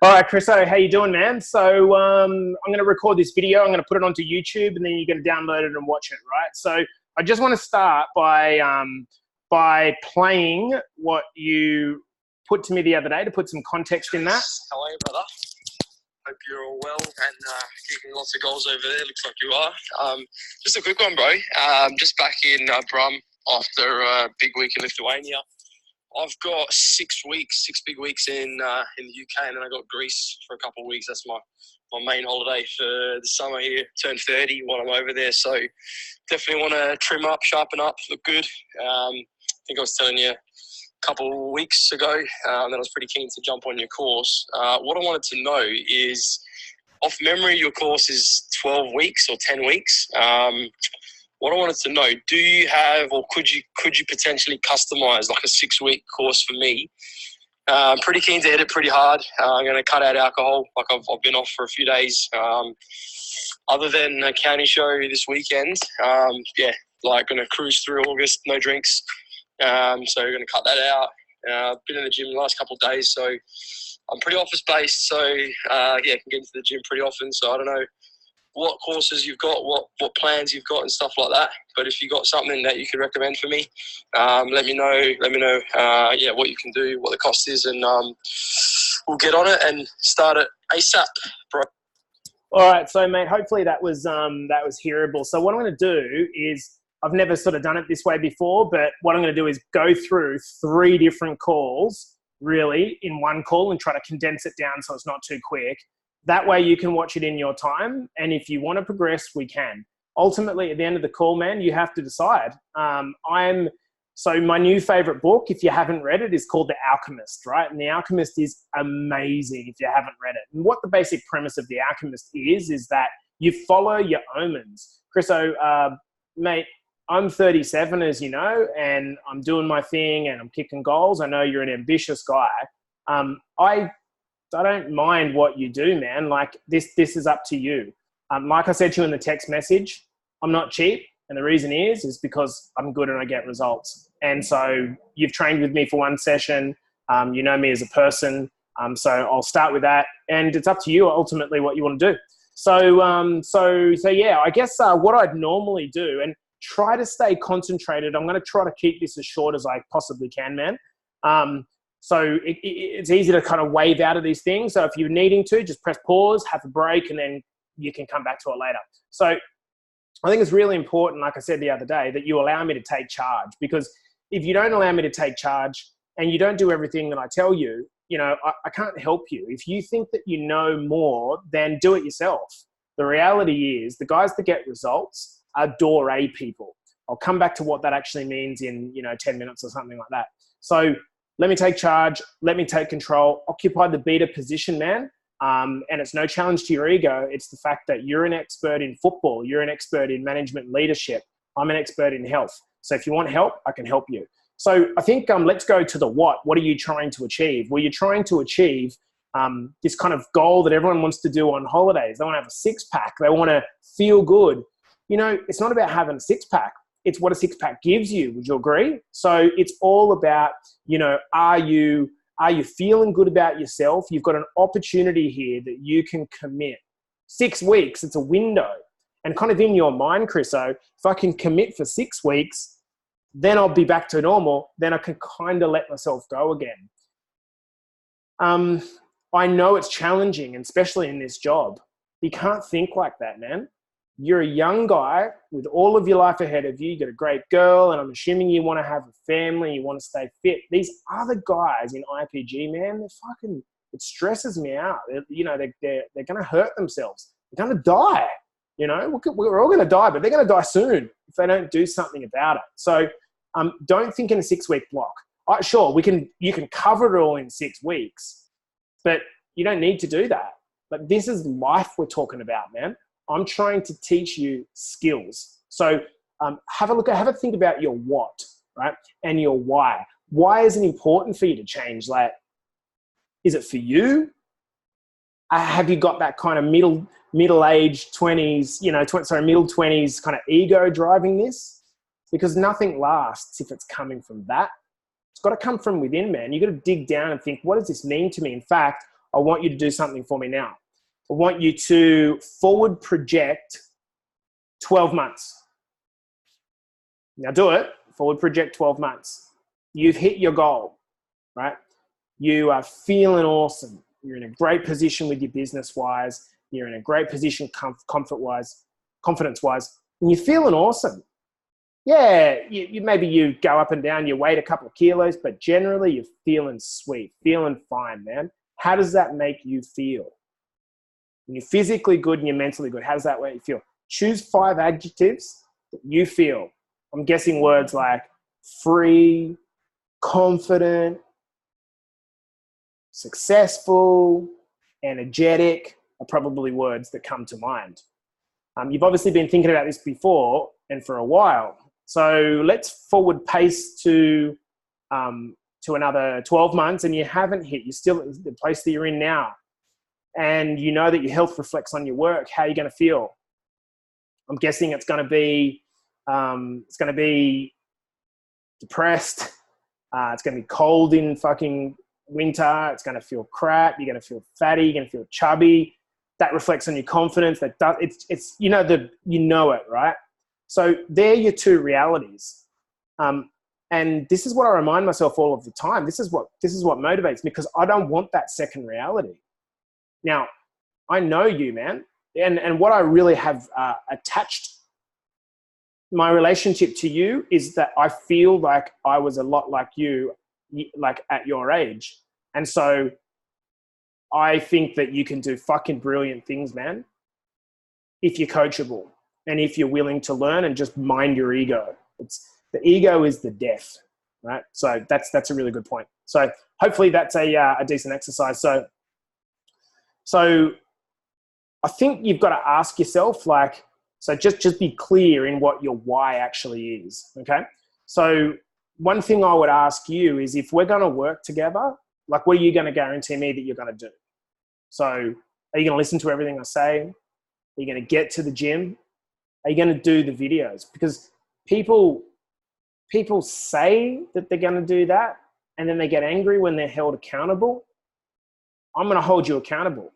All right, Chris, how you doing, man? So I'm going to record this video. I'm going to put it onto YouTube, and then you're going to download it and watch it, right? So I just want to start by playing what you put to me the other day to put some context in that. How are you, brother? Hope you're all well and keeping lots of goals over there. Looks like you are. Just a quick one, bro. Just back in Brum after a big week in Lithuania. I've got 6 big weeks in the UK, and then I got Greece for a couple of weeks. That's my main holiday for the summer here. Turned 30 while I'm over there, so definitely want to trim up, sharpen up, look good. I think I was telling you a couple of weeks ago that I was pretty keen to jump on your course. What I wanted to know is, off memory, your course is 12 weeks or 10 weeks. What I wanted to know, do you have, or could you potentially customize like a 6-week course for me? I'm pretty keen to hit it pretty hard. I'm going to cut out alcohol. Like I've been off for a few days. Other than a county show this weekend, like going to cruise through August, no drinks. So we're going to cut that out. I've been in the gym the last couple of days, so I'm pretty office based. So I can get into the gym pretty often. So I don't know what courses you've got, what plans you've got and stuff like that. But if you've got something that you could recommend for me, let me know, what you can do, what the cost is, and we'll get on it and start it ASAP, bro. All right, so mate, hopefully that was hearable. So what I'm going to do is, I've never sort of done it this way before, but what I'm going to do is go through 3 different calls really in one call and try to condense it down so it's not too quick. That way you can watch it in your time. And if you want to progress, we can. Ultimately, at the end of the call, man, you have to decide. So my new favorite book, if you haven't read it, is called The Alchemist, right? And The Alchemist is amazing if you haven't read it. And what the basic premise of The Alchemist is that you follow your omens. Chriso, mate, I'm 37, as you know, and I'm doing my thing and I'm kicking goals. I know you're an ambitious guy. I don't mind what you do, man. Like this is up to you. Like I said to you in the text message, I'm not cheap. And the reason is because I'm good and I get results. And so you've trained with me for 1 session. You know me as a person. So I'll start with that. And it's up to you ultimately what you want to do. So yeah, I guess what I'd normally do, and try to stay concentrated. I'm going to try to keep this as short as I possibly can, man. So it's easy to kind of wave out of these things. So if you're needing to, just press pause, have a break, and then you can come back to it later. So I think it's really important, like I said the other day, that you allow me to take charge. Because if you don't allow me to take charge and you don't do everything that I tell you, I can't help you. If you think that you know more, then do it yourself. The reality is the guys that get results are door A people. I'll come back to what that actually means in 10 minutes or something like that. So let me take charge. Let me take control. Occupy the beta position, man. And it's no challenge to your ego. It's the fact that you're an expert in football. You're an expert in management leadership. I'm an expert in health. So if you want help, I can help you. So I think let's go to the what. What are you trying to achieve? Well, you're trying to achieve this kind of goal that everyone wants to do on holidays. They want to have a 6-pack. They want to feel good. It's not about having a 6-pack. It's what a 6-pack gives you. Would you agree? So it's all about, are you feeling good about yourself? You've got an opportunity here that you can commit. 6 weeks, it's a window. And kind of in your mind, Chriso, if I can commit for 6 weeks, then I'll be back to normal. Then I can kind of let myself go again. I know it's challenging, especially in this job. You can't think like that, man. You're a young guy with all of your life ahead of you. You got a great girl, and I'm assuming you want to have a family. You want to stay fit. These other guys in IPG, man, it stresses me out. They're going to hurt themselves. They're going to die. We're all going to die, but they're going to die soon if they don't do something about it. So don't think in a 6-week block. Sure, you can cover it all in 6 weeks, but you don't need to do that. But this is life we're talking about, man. I'm trying to teach you skills. So have a think about your what, right? And your why. Why is it important for you to change? Like, is it for you? Have you got that kind of middle-aged 20s, middle 20s kind of ego driving this? Because nothing lasts if it's coming from that. It's got to come from within, man. You've got to dig down and think, what does this mean to me? In fact, I want you to do something for me now. I want you to forward project 12 months. Now do it. Forward project 12 months. You've hit your goal, right? You are feeling awesome. You're in a great position with your business-wise. You're in a great position comfort-wise, confidence-wise, and you're feeling awesome. Yeah, maybe you go up and down, you weight a couple of kilos, but generally you're feeling sweet, feeling fine, man. How does that make you feel? When you're physically good and you're mentally good, how does that make you feel? Choose 5 adjectives that you feel. I'm guessing words like free, confident, successful, energetic are probably words that come to mind. You've obviously been thinking about this before and for a while. So let's forward pace to another 12 months and you haven't hit. You're still at the place that you're in now. And you know that your health reflects on your work. How are you going to feel? I'm guessing it's going to be depressed. It's going to be cold in fucking winter. It's going to feel crap. You're going to feel fatty. You're going to feel chubby. That reflects on your confidence. It's you know it, right? So they're your 2 realities. And this is what I remind myself all of the time. This is what motivates me, because I don't want that second reality. Now, I know you, man. And what I really have attached my relationship to you is that I feel like I was a lot like you, like at your age. And so I think that you can do fucking brilliant things, man, if you're coachable and if you're willing to learn and just mind your ego. The ego is the death, right? So that's a really good point. So hopefully that's a decent exercise. So I think you've got to ask yourself, like, so just be clear in what your why actually is, okay? So one thing I would ask you is, if we're going to work together, like, what are you going to guarantee me that you're going to do? So are you going to listen to everything I say? Are you going to get to the gym? Are you going to do the videos? Because people say that they're going to do that, and then they get angry when they're held accountable. I'm going to hold you accountable.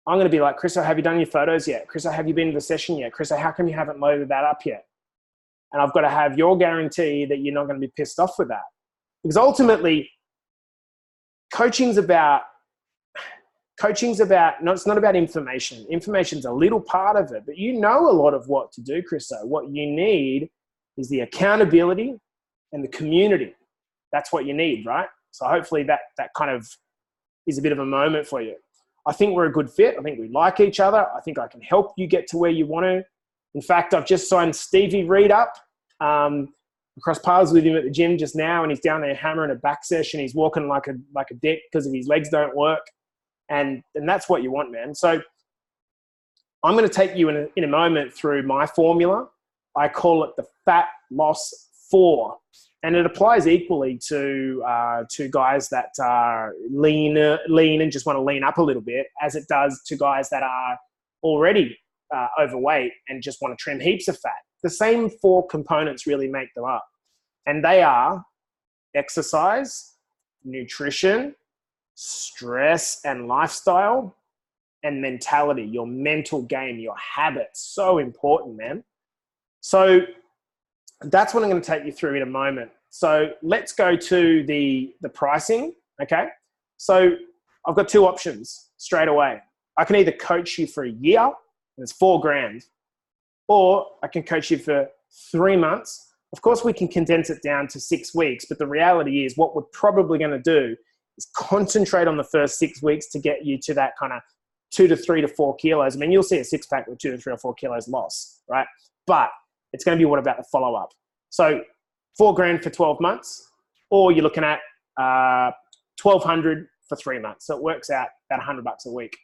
I'm going to be like, Chris, have you done your photos yet? Chris, have you been to the session yet? Chris, how come you haven't loaded that up yet? And I've got to have your guarantee that you're not going to be pissed off with that. Because ultimately, coaching's about, no, it's not about information. Information's a little part of it, but you know a lot of what to do, Chris. So what you need is the accountability and the community. That's what you need, right? So hopefully that kind of is a bit of a moment for you. I think we're a good fit. I think we like each other. I think I can help you get to where you want to. In fact, I've just signed Stevie Reed up. Across paths with him at the gym just now, and he's down there hammering a back session. He's walking like a dick because his legs don't work. And that's what you want, man. So I'm going to take you in a moment through my formula. I call it the Fat Loss 4. And it applies equally to guys that are lean and just want to lean up a little bit, as it does to guys that are already overweight and just want to trim heaps of fat. The same 4 components really make them up. And they are exercise, nutrition, stress and lifestyle, and mentality, your mental game, your habits. So important, man. So that's what I'm going to take you through in a moment. So let's go to the pricing, okay? So I've got 2 options straight away. I can either coach you for a year, and it's $4,000, or I can coach you for 3 months. Of course, we can condense it down to 6 weeks, but the reality is what we're probably going to do is concentrate on the first 6 weeks to get you to that kind of 2 to 3 to 4 kilos. I mean, you'll see a 6-pack with 2 to 3 or 4 kilos loss, right? But it's going to be what about the follow-up? So $4,000 for 12 months, or you're looking at $1,200 for 3 months. So it works out about $100 a week.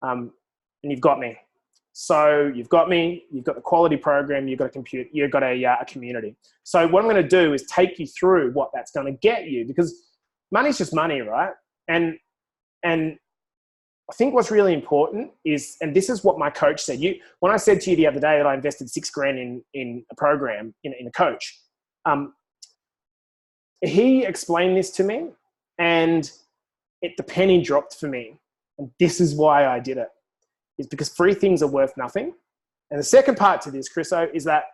And you've got me. So you've got me, you've got the quality program, you've got a community. So what I'm going to do is take you through what that's going to get you, because money's just money, right? And I think what's really important is, and this is what my coach said. When I said to you the other day that I invested $6,000 in a program, in a coach, he explained this to me, and the penny dropped for me. And this is why I did it. Is because free things are worth nothing. And the second part to this, Chriso, is that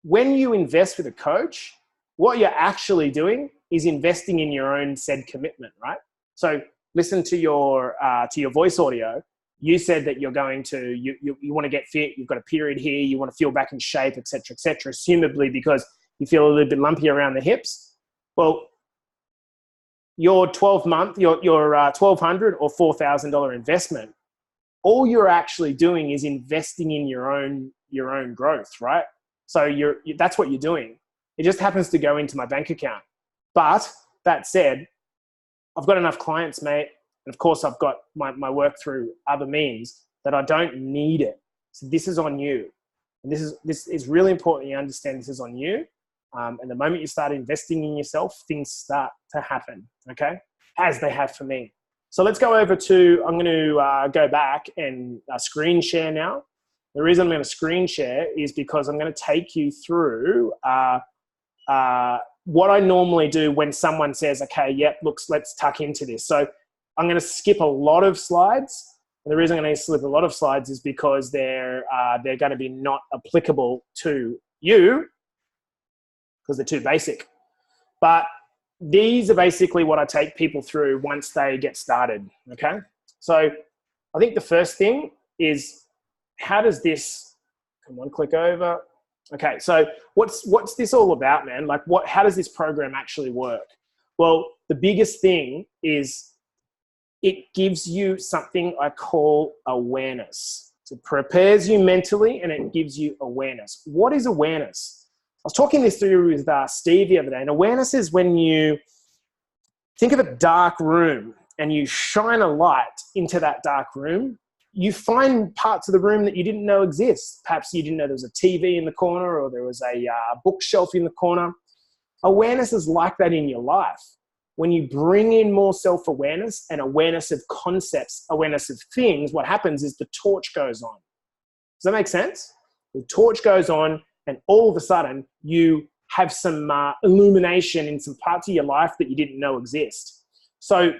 when you invest with a coach, what you're actually doing is investing in your own said commitment, right? So listen to your voice audio. You said that you're going to, you want to get fit, you've got a period here, you want to feel back in shape, et cetera, assumably because you feel a little bit lumpy around the hips. Well, your 12-month, your $1,200 or $4,000 investment, all you're actually doing is investing in your own growth, right? So that's what you're doing. It just happens to go into my bank account. But that said, I've got enough clients, mate. And of course, I've got my work through other means that I don't need it. So this is on you. And this is really important you understand this is on you. And the moment you start investing in yourself, things start to happen, okay? As they have for me. So let's go over to, I'm going to go back and screen share now. The reason I'm going to screen share is because I'm going to take you through what I normally do when someone says, okay, yep, let's tuck into this. So I'm going to skip a lot of slides. And the reason I'm going to skip a lot of slides is because they're going to be not applicable to you because they're too basic. But these are basically what I take people through once they get started, okay? So I think the first thing is, how does this, come on, click over. Okay, so what's this all about, man? Like how does this program actually work? Well, the biggest thing is it gives you something I call awareness. So it prepares you mentally and it gives you awareness. What is awareness? I was talking this through with Steve the other day, and awareness is when you think of a dark room and you shine a light into that dark room, you find parts of the room that you didn't know exist. Perhaps you didn't know there was a TV in the corner or there was a bookshelf in the corner. Awareness is like that in your life. When you bring in more self-awareness and awareness of concepts, awareness of things, what happens is the torch goes on. Does that make sense? The torch goes on and all of a sudden you have some illumination in some parts of your life that you didn't know exist. So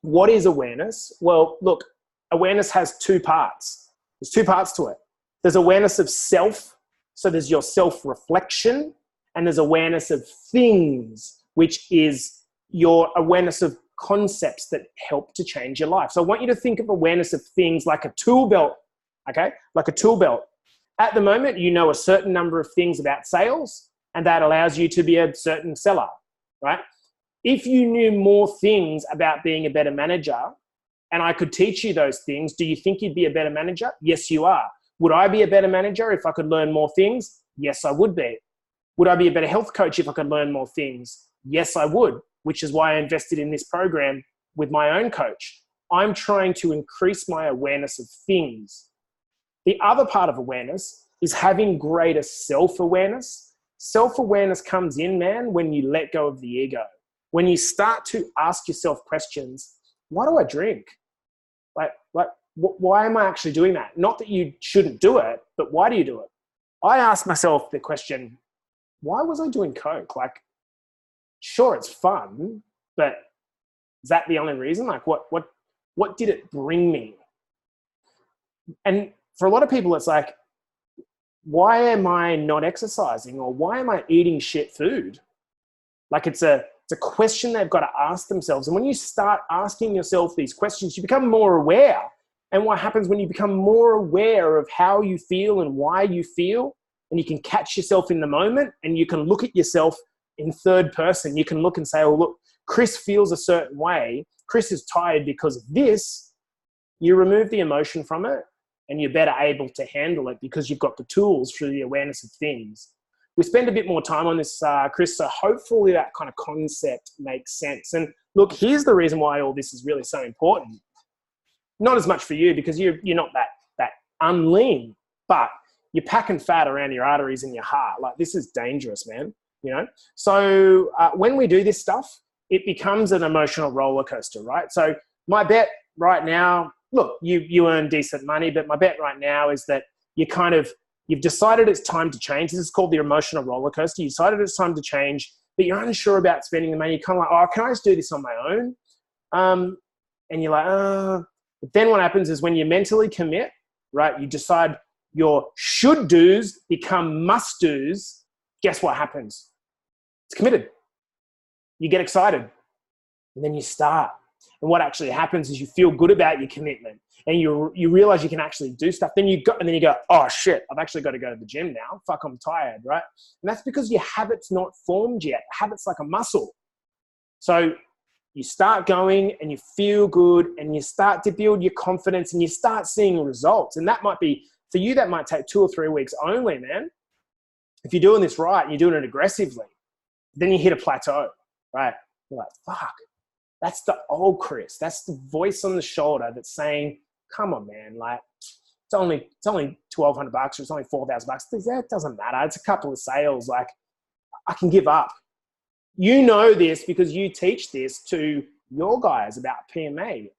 what is awareness? Well, look, awareness has two parts. There's two parts to it. There's awareness of self. So there's your self-reflection, and there's awareness of things, which is your awareness of concepts that help to change your life. So I want you to think of awareness of things like a tool belt, okay? Like a tool belt. At the moment, you know a certain number of things about sales, and that allows you to be a certain seller, right? If you knew more things about being a better manager, and I could teach you those things, do you think you'd be a better manager? Yes, you are. Would I be a better manager if I could learn more things? Yes, I would be. Would I be a better health coach if I could learn more things? Yes, I would, which is why I invested in this program with my own coach. I'm trying to increase my awareness of things. The other part of awareness is having greater self-awareness. Self-awareness comes in, man, when you let go of the ego. When you start to ask yourself questions, why do I drink? Why am I actually doing that? Not that you shouldn't do it, but why do you do it? I ask myself the question, why was I doing coke? Like, sure, it's fun, but is that the only reason? Like, what did it bring me? And for a lot of people, it's like, why am I not exercising, or why am I eating shit food? Like, it's a question they've got to ask themselves. And when you start asking yourself these questions, you become more aware. And what happens when you become more aware of how you feel and why you feel, and you can catch yourself in the moment, and you can look at yourself in third person. You can look and say, oh, look, Chris feels a certain way. Chris is tired because of this. You remove the emotion from it, and you're better able to handle it because you've got the tools through the awareness of things. We spend a bit more time on this, Chris, so hopefully that kind of concept makes sense. And look, here's the reason why all this is really so important. Not as much for you because you're not that unlean, but you're packing fat around your arteries and your heart. Like, this is dangerous, man, you know? So when we do this stuff, it becomes an emotional roller coaster, right? So my bet right now, look, you earn decent money, but my bet right now is that you've decided it's time to change. This is called the emotional roller coaster. You decided it's time to change, but you're unsure about spending the money. You're kind of like, oh, can I just do this on my own? And you're like, but then what happens is when you mentally commit, right, you decide your should do's become must do's. Guess what happens? It's committed. You get excited and then you start. And what actually happens is you feel good about your commitment and you realize you can actually do stuff. Then you go, oh shit, I've actually got to go to the gym now. Fuck, I'm tired, right? And that's because your habit's not formed yet. Habit's like a muscle. So you start going and you feel good and you start to build your confidence and you start seeing results. And that might be, for you, that might take 2 or 3 weeks only, man. If you're doing this right and you're doing it aggressively, then you hit a plateau, right? You're like, fuck, that's the old Chris. That's the voice on the shoulder that's saying, come on, man, like, it's only $1,200 or it's only $4,000. That doesn't matter. It's a couple of sales. Like, I can give up. You know this because you teach this to your guys about PMA.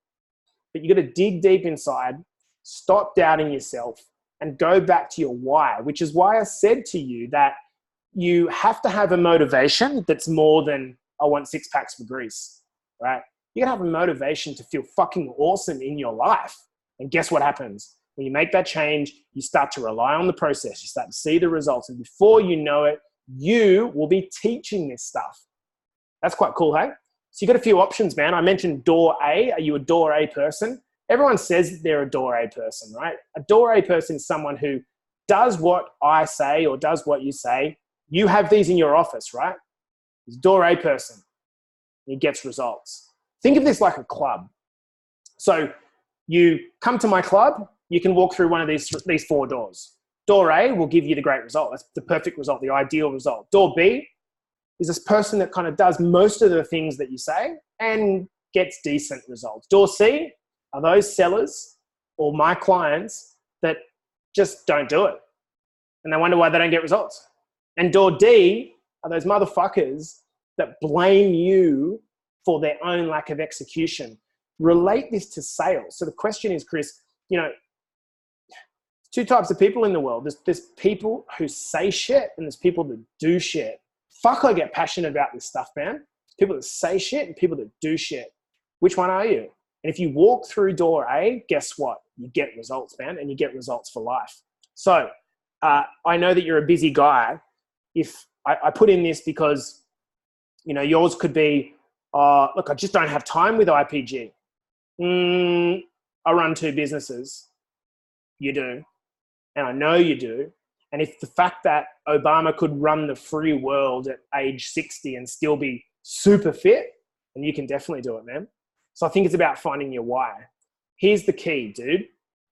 But you got to dig deep inside, stop doubting yourself, and go back to your why, which is why I said to you that you have to have a motivation that's more than, I want 6 packs for Greece, right? You gotta have a motivation to feel fucking awesome in your life. And guess what happens? When you make that change, you start to rely on the process. You start to see the results. And before you know it, you will be teaching this stuff. That's quite cool, hey? So you got a few options, man. I mentioned door A. Are you a door A person? Everyone says that they're a door A person, right? A door A person is someone who does what I say or does what you say. You have these in your office, right? He's a door A person. He gets results. Think of this like a club. So you come to my club, you can walk through one of these 4 doors. Door A will give you the great result. That's the perfect result, the ideal result. Door B is this person that kind of does most of the things that you say and gets decent results. Door C are those sellers or my clients that just don't do it. And they wonder why they don't get results. And door D are those motherfuckers that blame you for their own lack of execution. Relate this to sales. So the question is, Chris, you know, 2 types of people in the world. There's people who say shit and there's people that do shit. Fuck, I get passionate about this stuff, man. People that say shit and people that do shit. Which one are you? And if you walk through door A, guess what? You get results, man, and you get results for life. So I know that you're a busy guy. If I put in this because, you know, yours could be, look, I just don't have time with IPG. I run 2 businesses. You do. And I know you do. And if the fact that Obama could run the free world at age 60 and still be super fit, then you can definitely do it, man. So I think it's about finding your why. Here's the key, dude.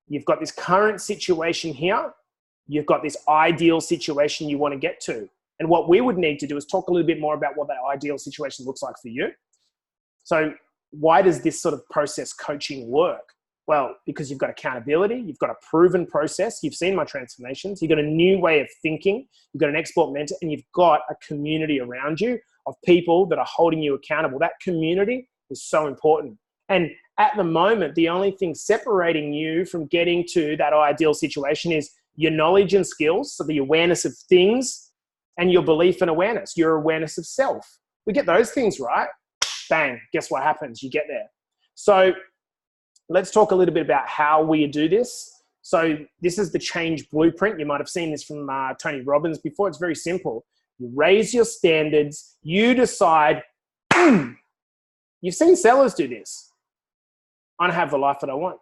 You've got this current situation here. You've got this ideal situation you want to get to. And what we would need to do is talk a little bit more about what that ideal situation looks like for you. So why does this sort of process coaching work? Well, because you've got accountability, you've got a proven process, you've seen my transformations, you've got a new way of thinking, you've got an expert mentor, and you've got a community around you of people that are holding you accountable. That community is so important. And at the moment, the only thing separating you from getting to that ideal situation is your knowledge and skills, so the awareness of things, and your belief and awareness, your awareness of self. We get those things right, bang, guess what happens? You get there. So let's talk a little bit about how we do this. So this is the change blueprint. You might have seen this from Tony Robbins before. It's very simple. You raise your standards. You decide, you've seen sellers do this. I don't have the life that I want.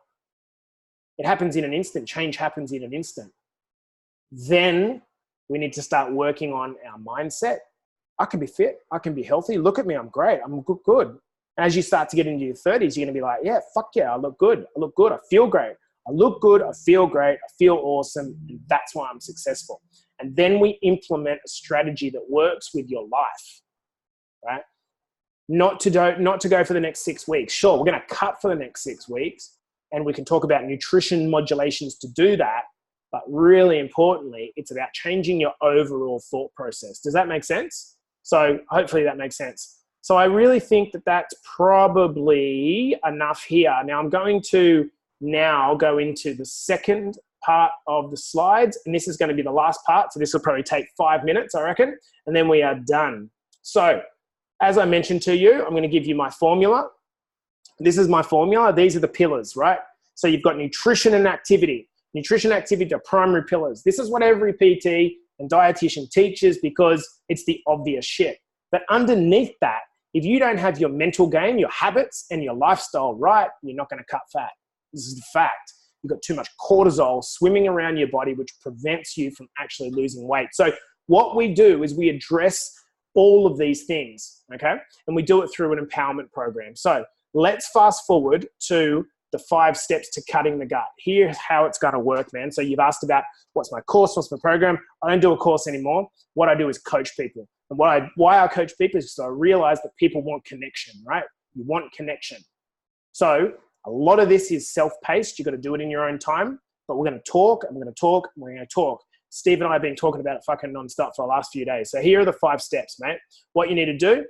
It happens in an instant. Change happens in an instant. Then we need to start working on our mindset. I can be fit. I can be healthy. Look at me. I'm great. I'm good. As you start to get into your 30s, you're going to be like, yeah, fuck yeah, I look good. I look good. I feel great. I look good. I feel great. I feel awesome. And that's why I'm successful. And then we implement a strategy that works with your life, right? Not to go for the next 6 weeks. Sure, we're going to cut for the next 6 weeks and we can talk about nutrition modulations to do that. But really importantly, it's about changing your overall thought process. Does that make sense? So hopefully that makes sense. So I really think that that's probably enough here. Now I'm going to go into the second part of the slides, and this is going to be the last part. So this will probably take 5 minutes, I reckon, and then we are done. So as I mentioned to you, I'm going to give you my formula. This is my formula. These are the pillars, right? So you've got nutrition and activity. Nutrition and activity are primary pillars. This is what every PT and dietitian teaches because it's the obvious shit. But underneath that, if you don't have your mental game, your habits, and your lifestyle right, you're not going to cut fat. This is the fact. You've got too much cortisol swimming around your body, which prevents you from actually losing weight. So what we do is we address all of these things, okay? And we do it through an empowerment program. So let's fast forward to the 5 steps to cutting the gut. Here's how it's going to work, man. So you've asked about what's my course, what's my program. I don't do a course anymore. What I do is coach people. And why I coach people is because I realize that people want connection, right? You want connection. So a lot of this is self-paced. You've got to do it in your own time. But we're going to talk, and we're going to talk, and we're going to talk. Steve and I have been talking about it fucking nonstop for the last few days. So here are the 5 steps, mate. What you need to do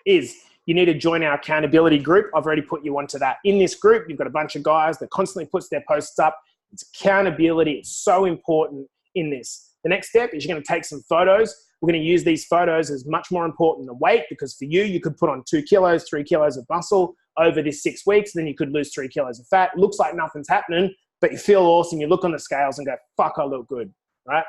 is you need to join our accountability group. I've already put you onto that. In this group, you've got a bunch of guys that constantly puts their posts up. It's accountability. It's so important in this. The next step is you're going to take some photos. We're going to use these photos as much more important than weight, because for you, you could put on 2 kilos, 3 kilos of muscle over this 6 weeks. Then you could lose 3 kilos of fat. Looks like nothing's happening, but you feel awesome. You look on the scales and go, fuck, I look good, right?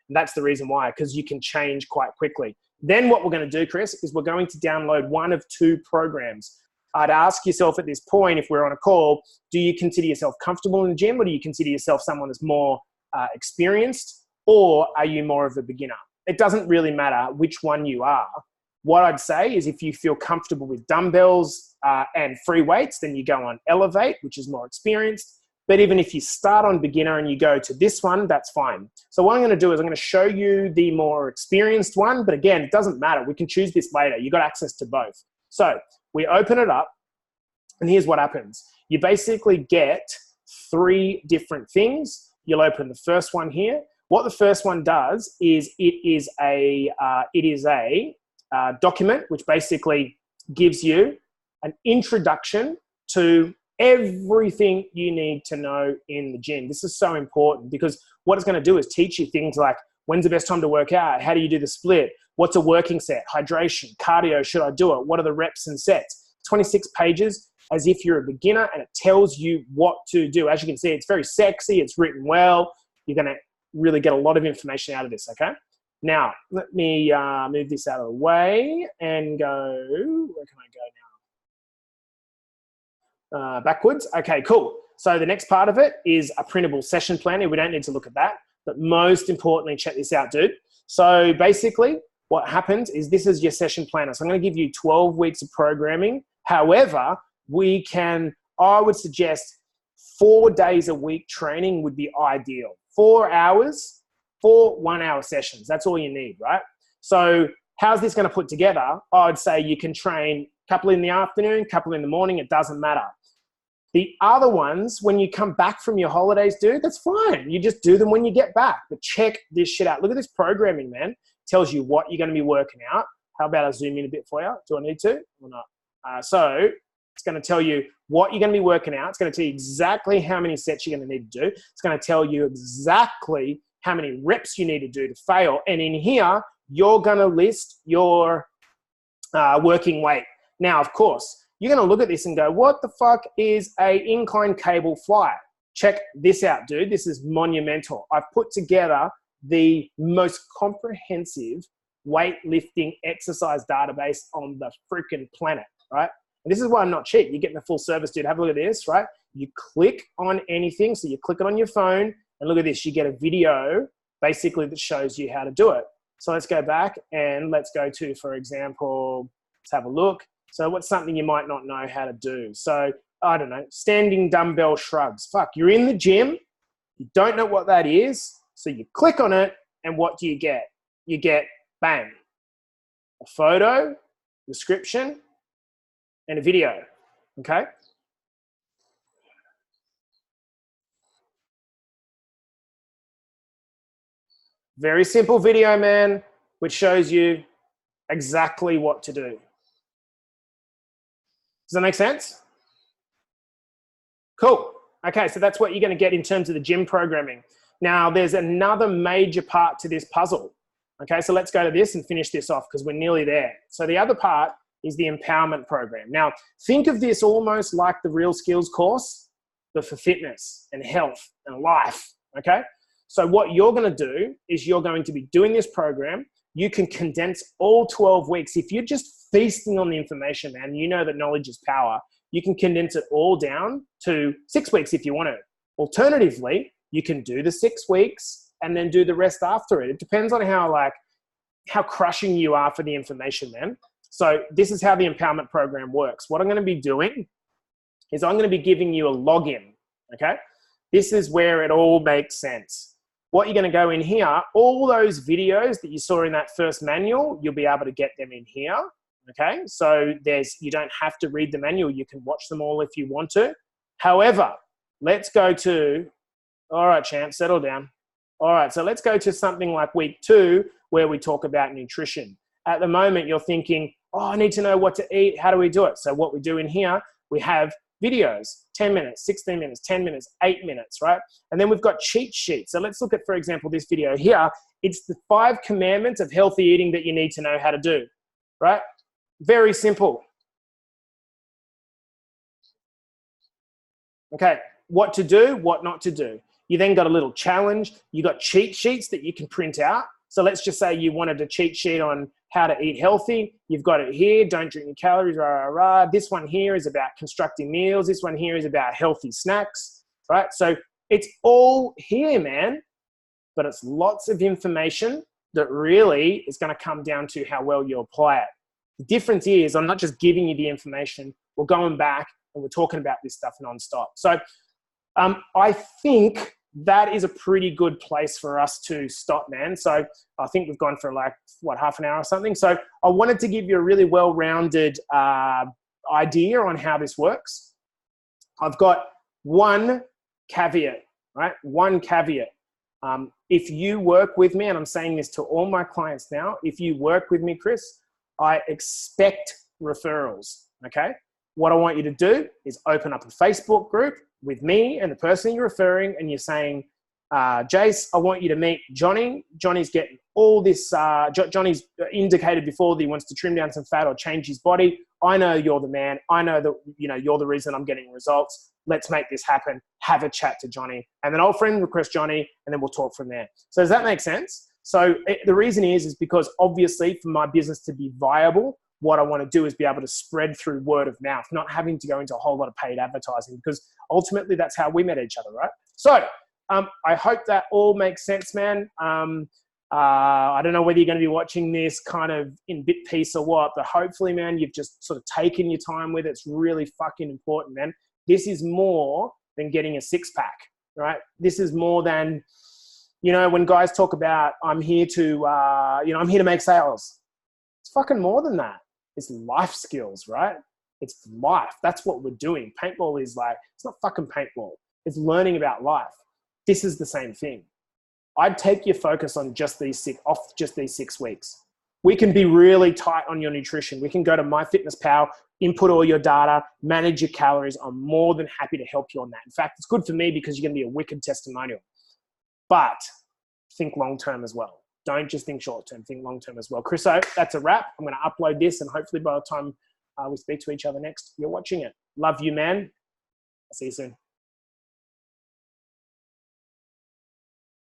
And that's the reason why, because you can change quite quickly. Then what we're going to do, Chris, is we're going to download 1 of 2 programs. I'd ask yourself at this point, if we're on a call, do you consider yourself comfortable in the gym, or do you consider yourself someone that's more experienced, or are you more of a beginner? It doesn't really matter which one you are. What I'd say is if you feel comfortable with dumbbells and free weights, then you go on Elevate, which is more experienced. But even if you start on beginner and you go to this one, that's fine. So what I'm going to do is I'm going to show you the more experienced one. But again, it doesn't matter. We can choose this later. You've got access to both. So we open it up, and here's what happens. You basically get 3 different things. You'll open the first one here. What the first one does is it is a document which basically gives you an introduction to everything you need to know in the gym. This is so important because what it's going to do is teach you things like when's the best time to work out? How do you do the split? What's a working set? Hydration, cardio, should I do it? What are the reps and sets? 26 pages as if you're a beginner, and it tells you what to do. As you can see, it's very sexy. It's written well. You're going to really get a lot of information out of this, okay? Now, let me move this out of the way and go, where can I go now? Backwards. Okay, cool. So the next part of it is a printable session planner. We don't need to look at that. But most importantly, check this out, dude. So basically, what happens is this is your session planner. So I'm going to give you 12 weeks of programming. However, I would suggest 4 days a week training would be ideal. 4 hours, 4 1-hour sessions. That's all you need, right? So how's this going to put together? I'd say you can train a couple in the afternoon, a couple in the morning. It doesn't matter. The other ones, when you come back from your holidays, dude, that's fine. You just do them when you get back. But check this shit out. Look at this programming, man. It tells you what you're going to be working out. How about I zoom in a bit for you? Do I need to or not? So it's going to tell you what you're going to be working out. It's going to tell you exactly how many sets you're going to need to do. It's going to tell you exactly how many reps you need to do to fail. And in here, you're going to list your working weight. Now, of course, you're going to look at this and go, what the fuck is a incline cable fly? Check this out, dude. This is monumental. I've put together the most comprehensive weightlifting exercise database on the freaking planet, right? And this is why I'm not cheap. You're getting the full service, dude. Have a look at this, right? You click on anything. So you click it on your phone and look at this. You get a video basically that shows you how to do it. So let's go back and let's go to, for example, let's have a look. So what's something you might not know how to do? So I don't know, standing dumbbell shrugs. Fuck, you're in the gym. You don't know what that is. So you click on it and what do you get? You get, bang, a photo, description, and a video, okay? Very simple video, man, which shows you exactly what to do. Does that make sense? Cool. Okay, so that's what you're going to get in terms of the gym programming. Now, there's another major part to this puzzle. Okay, so let's go to this and finish this off because we're nearly there. So the other part is the empowerment program. Now, think of this almost like the Real Skills course, but for fitness and health and life, okay? So what you're going to do is you're going to be doing this program. You can condense all 12 weeks. If you're just feasting on the information, man, you know that knowledge is power. You can condense it all down to 6 weeks if you want to. Alternatively, you can do the 6 weeks and then do the rest after it. It depends on how crushing you are for the information, man. So this is how the empowerment program works. What I'm going to be doing is I'm going to be giving you a login, okay? This is where it all makes sense. What you're going to go in here, all those videos that you saw in that first manual, you'll be able to get them in here, okay? So you don't have to read the manual. You can watch them all if you want to. However, let's go to, all right, champ, settle down. All right, so let's go to something like week 2 where we talk about nutrition. At the moment, you're thinking, oh, I need to know what to eat. How do we do it? So what we do in here, we have videos, 10 minutes, 16 minutes, 10 minutes, 8 minutes, right? And then we've got cheat sheets. So let's look at, for example, this video here. It's the 5 commandments of healthy eating that you need to know how to do, right? Very simple. Okay, what to do, what not to do. You then got a little challenge. You got cheat sheets that you can print out. So let's just say you wanted a cheat sheet on how to eat healthy. You've got it here. Don't drink your calories, rah, rah, rah. This one here is about constructing meals. This one here is about healthy snacks, right? So it's all here, man. But it's lots of information that really is going to come down to how well you apply it. The difference is I'm not just giving you the information. We're going back and we're talking about this stuff nonstop. So I think that is a pretty good place for us to stop, man. So I think we've gone for like, what, half an hour or something. So I wanted to give you a really well-rounded idea on how this works. I've got one caveat, right? One caveat. If you work with me, and I'm saying this to all my clients now, if you work with me, Chris, I expect referrals, okay? What I want you to do is open up a Facebook group with me and the person you're referring, and you're saying, Jace, I want you to meet Johnny. Johnny's getting all this, Johnny's indicated before that he wants to trim down some fat or change his body. I know you're the man. I know that, you know, you're the reason I'm getting results. Let's make this happen. Have a chat to Johnny. And then I'll friend request Johnny, and then we'll talk from there. So does that make sense? So the reason is because obviously for my business to be viable, what I want to do is be able to spread through word of mouth, not having to go into a whole lot of paid advertising, because ultimately that's how we met each other, right? So I hope that all makes sense, man. I don't know whether you're going to be watching this kind of in bit piece or what, but hopefully, man, you've just sort of taken your time with it. It's really fucking important, man. This is more than getting a 6-pack, right? This is more than, you know, when guys talk about, I'm here to, I'm here to make sales. It's fucking more than that. It's life skills, right? It's life. That's what we're doing. Paintball is like, it's not fucking paintball. It's learning about life. This is the same thing. I'd take your focus on just these 6 weeks. We can be really tight on your nutrition. We can go to MyFitnessPal, input all your data, manage your calories. I'm more than happy to help you on that. In fact, it's good for me because you're going to be a wicked testimonial. But think long-term as well. Don't just think short-term, think long-term as well. Chriso, that's a wrap. I'm going to upload this, and hopefully by the time we speak to each other next, you're watching it. Love you, man. I'll see you soon.